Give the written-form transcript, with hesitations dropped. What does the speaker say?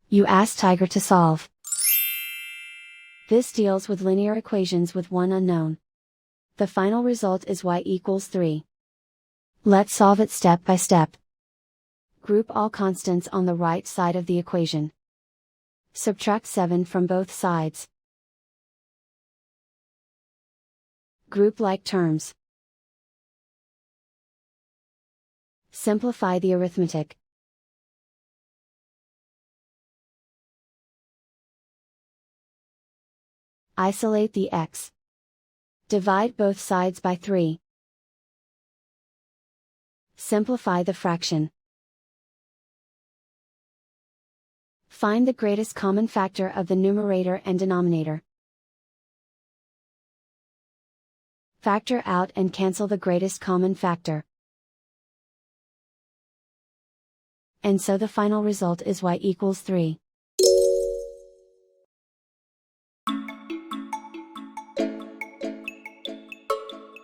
You ask Tiger to solve. This deals with linear equations with one unknown. The final result is y equals 3. Let's solve it step by step. Group all constants on the right side of the equation. Subtract 7 from both sides. Group like terms. Simplify the arithmetic. Isolate the x. Divide both sides by 3. Simplify the fraction. Find the greatest common factor of the numerator and denominator. Factor out and cancel the greatest common factor. And so the final result is y equals 3.